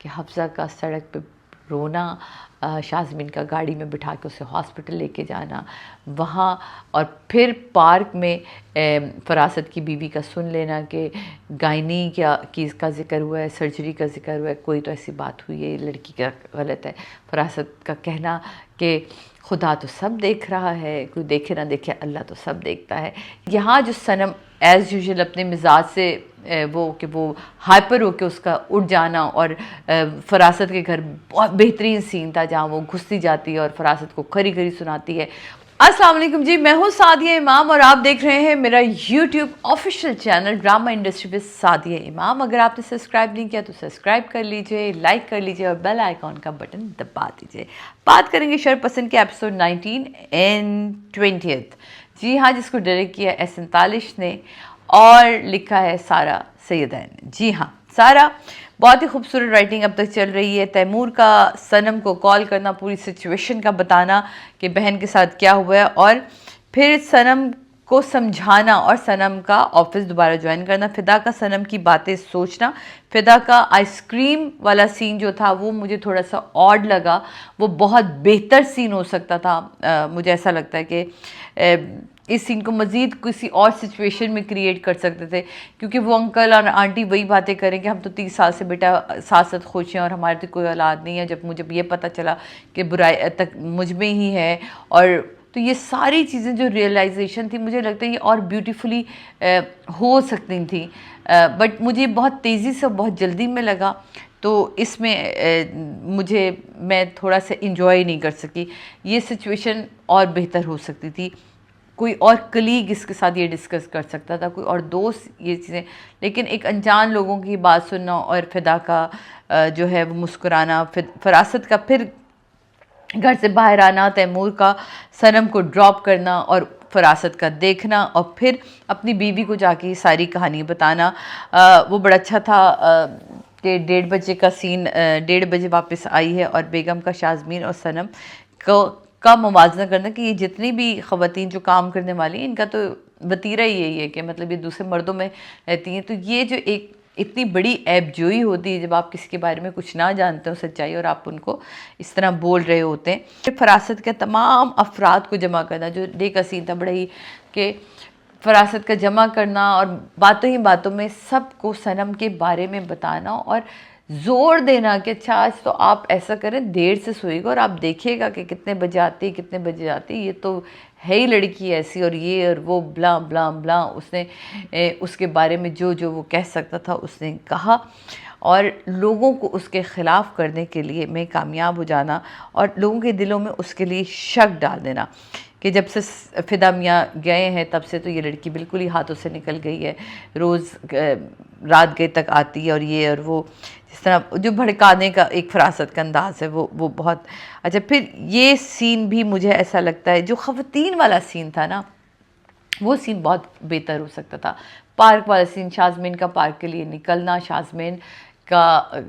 कि हफ्सा का सड़क पे रोना, शाज़मीन का गाड़ी में बिठा के उसे हॉस्पिटल लेके जाना, वहाँ और फिर पार्क में फ़रासत की बीवी का सुन लेना कि गायनी क्या की इसका ज़िक्र हुआ है, सर्जरी का ज़िक्र हुआ है, कोई तो ऐसी बात हुई है, लड़की का गलत है। फ़रासत का कहना कि खुदा तो सब देख रहा है, कोई देखे ना देखे अल्लाह तो सब देखता है। यहाँ जो सनम एज़ यूजुअल अपने मिजाज से वो हाइपर होके उसका उठ जाना, और फ़रासत के घर बहुत बेहतरीन सीन था जहाँ वो घुसती जाती है और फ़रासत को खरी खरी सुनाती है। अस्सलाम वालेकुम जी, मैं हूँ सादिया इमाम और आप देख रहे हैं मेरा YouTube official channel drama industry with Sadia इमाम। अगर आपने सब्सक्राइब नहीं किया तो सब्सक्राइब कर लीजिए, लाइक कर लीजिए और बेल आइकॉन का बटन दबा दीजिए। बात करेंगे शरपसंद के एपिसोड 19 एंड 20। जी हाँ, जिसको डायरेक्ट किया S47 ने और लिखा है सारा सैयदैन ने। जी हाँ, सारा बहुत ही खूबसूरत राइटिंग अब तक चल रही है। तैमूर का सनम को कॉल करना, पूरी सिचुएशन का बताना कि बहन के साथ क्या हुआ है, और फिर सनम को समझाना और सनम का ऑफिस दोबारा ज्वाइन करना, फिदा का सनम की बातें सोचना। फिदा का आइसक्रीम वाला सीन जो था वो मुझे थोड़ा सा ऑड लगा, वो बहुत बेहतर सीन हो सकता था। मुझे ऐसा लगता है कि इस सीन को मज़ीद किसी और सिचुएशन में क्रिएट कर सकते थे, क्योंकि वो अंकल और आंटी वही बातें करें कि हम तो 30 साल से बेटा साथ साथ खुश हैं और हमारे तो कोई औलाद नहीं है, जब मुझे ये पता चला कि बुराई तक मुझ में ही है। और तो ये सारी चीज़ें जो रियलाइजेशन थी, मुझे लगता है ये और ब्यूटीफुली हो सकती थी, बट मुझे बहुत तेज़ी से बहुत जल्दी में लगा, तो इसमें मैं थोड़ा सा इंजॉय नहीं कर सकी। ये सिचुएशन और बेहतर हो सकती थी, कोई और कलीग इसके साथ ये डिस्कस कर सकता था, कोई और दोस्त ये चीज़ें, लेकिन एक अनजान लोगों की बात सुनना और फिदा का जो है वो मुस्कुराना, फ़रासत का फिर घर से बाहर आना, तैमूर का सनम को ड्रॉप करना और फ़रासत का देखना, और फिर अपनी बीवी को जाके सारी कहानी बताना, वो बड़ा अच्छा था। कि 1:30 बजे का सीन, 1:30 बजे वापस आई है और बेगम का शाज़मीन और सनम का मुवाजना करना कि ये जितनी भी ख़वातीन जो काम करने वाली हैं, इनका तो वतीरा ही यही है कि मतलब ये दूसरे मर्दों में रहती हैं। तो ये जो एक इतनी बड़ी ऐबजोई होती है जब आप किसी के बारे में कुछ ना जानते हो सच्चाई, और आप उनको इस तरह बोल रहे होते हैं। फिर फ़रासत के तमाम अफराद को जमा करना, जो डे का सीन था बड़ा ही कि फ़रासत का जमा करना और बातों ही बातों में सबको सनम के बारे में बताना और ज़ोर देना कि अच्छा आज तो आप ऐसा करें, देर से सोइएगा और आप देखिएगा कि कितने बजे आती है, कितने बजे आती है, ये तो है ही लड़की ऐसी और ये और वो ब्ला ब्ला ब्ला। उसने उसके बारे में जो जो वो कह सकता था उसने कहा, और लोगों को उसके ख़िलाफ़ करने के लिए मैं कामयाब हो जाना और लोगों के दिलों में उसके लिए शक डाल देना कि जब से फ़िदा मियाँ गए हैं तब से तो ये लड़की बिल्कुल ही हाथों से निकल गई है, रोज़ रात गए तक आती है और ये और वो, जिस तरह जो भड़काने का एक फ़रासत का अंदाज़ है वो बहुत अच्छा। फिर ये सीन भी मुझे ऐसा लगता है जो ख़वातीन वाला सीन था ना, वो सीन बहुत बेहतर हो सकता था। पार्क वाला सीन, शाज़मीन का पार्क के लिए निकलना, शाज़मीन का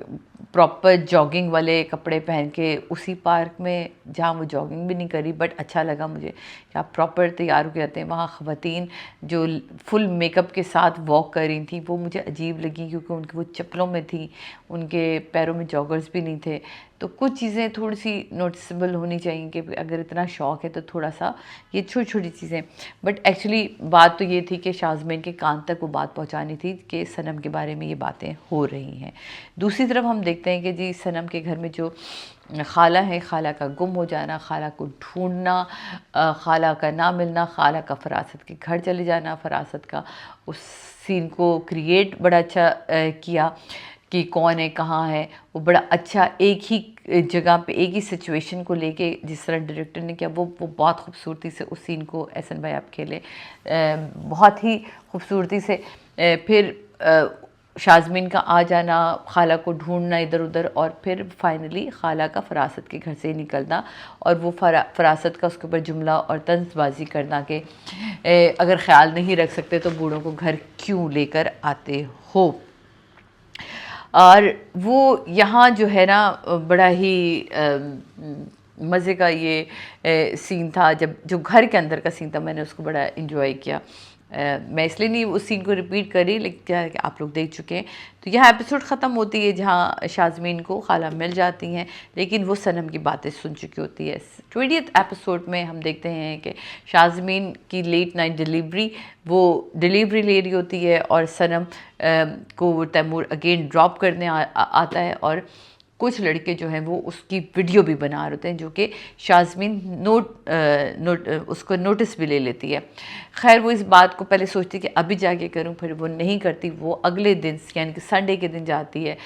प्रॉपर जॉगिंग वाले कपड़े पहन के उसी पार्क में जहाँ वो जॉगिंग भी नहीं करी, बट अच्छा लगा मुझे कि आप प्रॉपर तैयार हो के आते हैं। वहाँ ख़वातीन जो फुल मेकअप के साथ वॉक कर रही थी वो मुझे अजीब लगी, क्योंकि उनकी वो चप्पलों में थी, उनके पैरों में जॉगर्स भी नहीं थे। तो कुछ चीज़ें थोड़ी सी नोटिसेबल होनी चाहिए कि अगर इतना शौक़ है तो थोड़ा सा ये छोटी छोटी चीज़ें। बट एक्चुअली बात तो ये थी कि शाज़मीन के कान तक वो बात पहुंचानी थी कि सनम के बारे में ये बातें हो रही हैं। दूसरी तरफ हम देखते हैं कि जी सनम के घर में जो खाला है, खाला का गुम हो जाना, खाला को ढूंढना, खाला का ना मिलना, खाला का फ़रासत के घर चले जाना, फ़रासत का उस सीन को क्रिएट बड़ा अच्छा किया कि कौन है, कहाँ है, वो बड़ा अच्छा एक ही जगह पे एक ही सिचुएशन को लेके जिस तरह डायरेक्टर ने किया वो बहुत खूबसूरती से उस सीन को एहसन भाई आप खेले बहुत ही खूबसूरती से। फिर शाज़मीन का आ जाना, खाला को ढूंढना इधर उधर, और फिर फाइनली खाला का फ़रासत के घर से निकलना और वो फ़रासत का उसके ऊपर जुमला और तंज़बाजी करना कि अगर ख्याल नहीं रख सकते तो बूढ़ों को घर क्यों लेकर आते हो। और वो यहाँ जो है ना बड़ा ही मज़े का ये सीन था, जब जो घर के अंदर का सीन था मैंने उसको बड़ा इन्जॉय किया मैं इसलिए नहीं उस सीन को रिपीट करी, लेकिन आप लोग देख चुके हैं। तो यहाँ एपिसोड ख़त्म होती है जहाँ शाज़मीन को खाला मिल जाती हैं, लेकिन वो सनम की बातें सुन चुकी होती है। 20th एपिसोड में हम देखते हैं कि शाज़मीन की लेट नाइट डिलीवरी, वो डिलीवरी ले रही होती है और सनम को वो तैमूर अगेन ड्रॉप करने आता है, और कुछ लड़के जो हैं वो उसकी वीडियो भी बना रहे होते हैं, जो कि शाज़मीन उसको नोटिस भी ले लेती है। खैर वो इस बात को पहले सोचती है कि अभी जाके करूं, फिर वो नहीं करती। वो अगले दिन यानी कि संडे के दिन जाती है,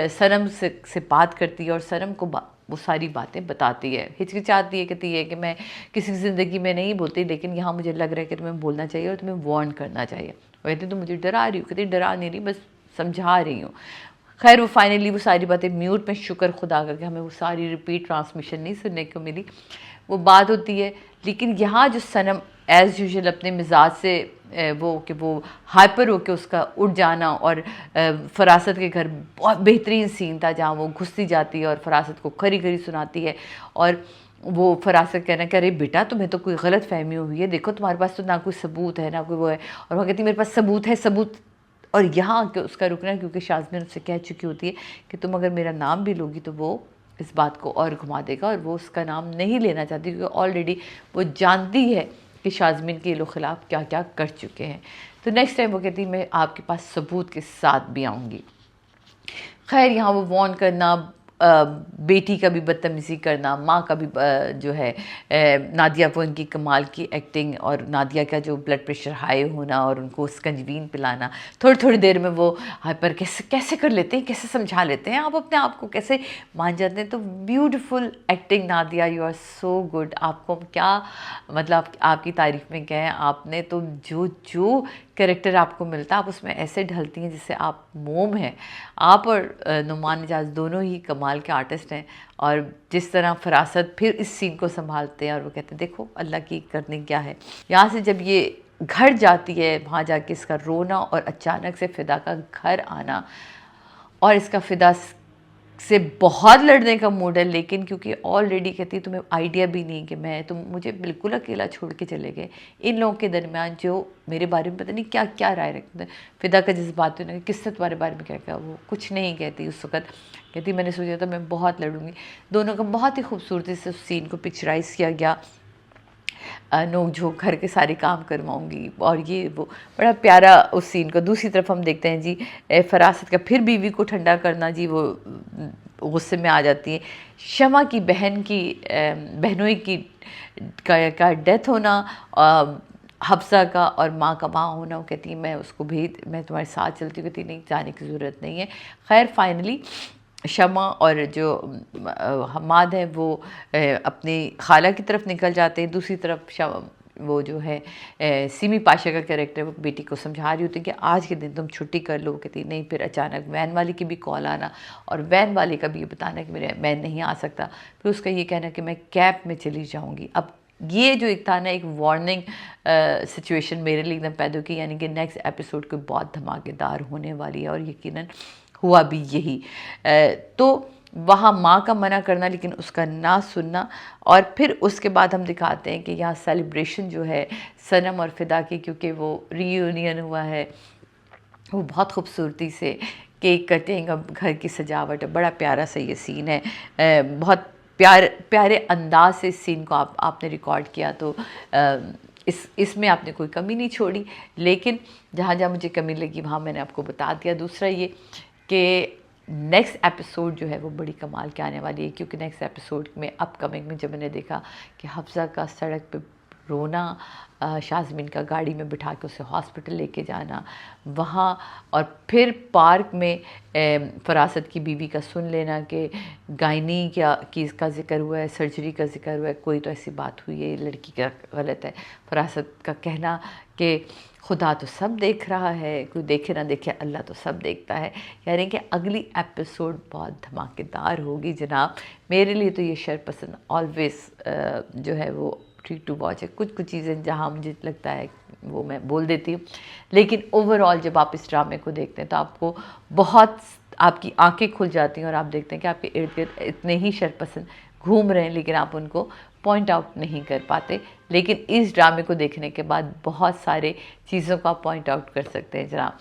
सनम से बात करती है और सनम को वो सारी बातें बताती है। हिचकिचाती है, कहती है कि मैं किसी की ज़िंदगी में नहीं बोलती, लेकिन यहाँ मुझे लग रहा है कि तुम्हें बोलना चाहिए और तुम्हें वार्न करना चाहिए। वो कहती तुम मुझे डरा रही हो, कहती डरा नहीं रही, बस समझा रही हूँ। खैर वो फाइनली वो सारी बातें म्यूट में, शुक्र खुदा का कि हमें वो सारी रिपीट ट्रांसमिशन नहीं सुनने को मिली, वो बात होती है। लेकिन यहाँ जो सनम एज़ यूजुअल अपने मिजाज से वो हाइपर होके उसका उठ जाना, और फरासत के घर बहुत बेहतरीन सीन था जहाँ वो घुसती जाती है और फरासत को खरी खरी सुनाती है, और वो फरासत कहना कि अरे बेटा तुम्हें तो कोई गलत फहमी हुई है, देखो तुम्हारे पास तो ना कोई सबूत है ना कोई वो है। और वो कहती मेरे पास सबूत है, सबूत। और यहाँ के उसका रुकना, क्योंकि शाज़मीन उससे कह चुकी होती है कि तुम अगर मेरा नाम भी लोगी तो वो इस बात को और घुमा देगा, और वो उसका नाम नहीं लेना चाहती, क्योंकि ऑलरेडी वो जानती है कि शाज़मीन के लोग ख़िलाफ़ क्या क्या कर चुके हैं। तो नेक्स्ट टाइम वो कहती मैं आपके पास सबूत के साथ भी आऊँगी। खैर यहाँ वो वॉर्न करना, बेटी का भी बदतमीज़ी करना, माँ का भी जो है नादिया को इनकी कमाल की एक्टिंग, और नादिया का जो ब्लड प्रेशर हाई होना और उनको स्कंजवीन पिलाना, थोड़ी थोड़ी देर में वो हाइपर कैसे कर लेते हैं, कैसे समझा लेते हैं, आप अपने आप को कैसे मान जाते हैं। तो beautiful acting Nadia, you are so good. आपको क्या मतलब आपकी तारीफ़ में क्या है, आपने तो जो कैरेक्टर आपको मिलता है आप उसमें ऐसे ढलती हैं जिससे आप मोम हैं। आप और नुमान इजाज़ दोनों ही कमाल के आर्टिस्ट हैं, और जिस तरह फरासत फिर इस सीन को संभालते हैं और वो कहते हैं देखो अल्लाह की करनी क्या है। यहाँ से जब ये घर जाती है, वहाँ जाके इसका रोना और अचानक से फ़िदा का घर आना, और इसका फ़िदा से बहुत लड़ने का मूड है, लेकिन क्योंकि ऑलरेडी कहती तुम्हें आइडिया भी नहीं कि तुम मुझे बिल्कुल अकेला छोड़ के चले गए, इन लोगों के दरमियान जो मेरे बारे में पता नहीं क्या क्या राय रखते हैं। फ़िदा का जज्बात होने किस्सा तुम्हारे बारे में क्या क्या, वो कुछ नहीं कहती उस वक़्त। कहती मैंने सोचा था मैं बहुत लड़ूंगी। दोनों का बहुत ही खूबसूरती से उस सीन को पिक्चराइज़ किया गया, नोक झोंक घर के सारे काम करवाऊँगी, और ये वो बड़ा प्यारा उस सीन को। दूसरी तरफ हम देखते हैं जी फरासत का फिर बीवी को ठंडा करना, जी वो गुस्से में आ जाती है। शमा की बहन की बहनोई की का डेथ होना, हफ्सा का और माँ का माँ होना, वो कहती है मैं तुम्हारे साथ चलती हूँ, कहती नहीं जाने की ज़रूरत नहीं है। खैर फाइनली शमा और जो हमाद है वो अपनी खाला की तरफ निकल जाते हैं। दूसरी तरफ वो जो है सिमी पाशा का कैरेक्टर वो बेटी को समझा रही होती है कि आज के दिन तुम छुट्टी कर लो। कहती नहीं, फिर अचानक वैन वाले की भी कॉल आना और वैन वाले का भी ये बताना कि मैं नहीं आ सकता। फिर उसका ये कहना कि मैं कैब में चली जाऊँगी। अब ये जो एक था ना, एक वार्निंग सिचुएशन मेरे लिए एकदम पैदा की, यानी कि नेक्स्ट एपिसोड को बहुत धमाकेदार होने वाली है, और यकीनन हुआ भी यही। तो वहाँ माँ का मना करना, लेकिन उसका ना सुनना, और फिर उसके बाद हम दिखाते हैं कि यहाँ सेलिब्रेशन जो है सनम और फ़िदा की, क्योंकि वो रीयूनियन हुआ है, वो बहुत खूबसूरती से केक कटिंग और घर की सजावट है। बड़ा प्यारा सा ये सीन है, बहुत प्यारे अंदाज से इस सीन को आपने रिकॉर्ड किया। तो इसमें आपने कोई कमी नहीं छोड़ी, लेकिन जहाँ जहाँ मुझे कमी लगी वहाँ मैंने आपको बता दिया। दूसरा ये कि नेक्स्ट एपिसोड जो है वो बड़ी कमाल के आने वाली है, क्योंकि नेक्स्ट एपिसोड में अपकमिंग में जब मैंने देखा कि हफ्सा का सड़क पे रोना, शाज़मीन का गाड़ी में बिठा के उसे हॉस्पिटल लेके जाना वहाँ, और फिर पार्क में फरासत की बीवी का सुन लेना कि गायनी की इसका ज़िक्र हुआ है, सर्जरी का ज़िक्र हुआ है, कोई तो ऐसी बात हुई है, लड़की का गलत है। फरासत का कहना कि खुदा तो सब देख रहा है, कोई देखे ना देखे अल्लाह तो सब देखता है। यानी कि अगली एपिसोड बहुत धमाकेदार होगी जनाब। मेरे लिए तो ये शरपसंद ऑलवेज़ जो है वो ट्रीट टू वॉच है। कुछ चीज़ें जहाँ मुझे लगता है वो मैं बोल देती हूँ, लेकिन ओवरऑल जब आप इस ड्रामे को देखते हैं तो आपको बहुत आपकी आंखें खुल जाती हैं और आप देखते हैं कि आपके इर्द गिर्द इतने ही शरपसंद घूम रहे हैं लेकिन आप उनको पॉइंट आउट नहीं कर पाते। लेकिन इस ड्रामे को देखने के बाद बहुत सारे चीज़ों को आप पॉइंट आउट कर सकते हैं जनाब।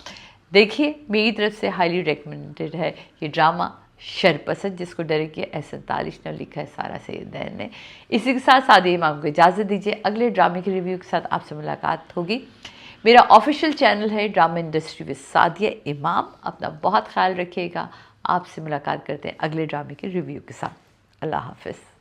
देखिए, मेरी तरफ से हाईली रिकमेंडेड है ये ड्रामा शरपसंद, जिसको डायरेक्ट किया S47 ने, लिखा है सारा सैयद ने। इसी के साथ सादिया इमाम को इजाज़त दीजिए। अगले ड्रामे के रिव्यू के साथ आपसे मुलाकात होगी। मेरा ऑफिशियल चैनल है ड्रामा इंडस्ट्री विद सादिया इमाम। अपना बहुत ख्याल रखिएगा। आपसे मुलाकात करते हैं अगले ड्रामे के रिव्यू के साथ। अल्लाह हाफ़िज़।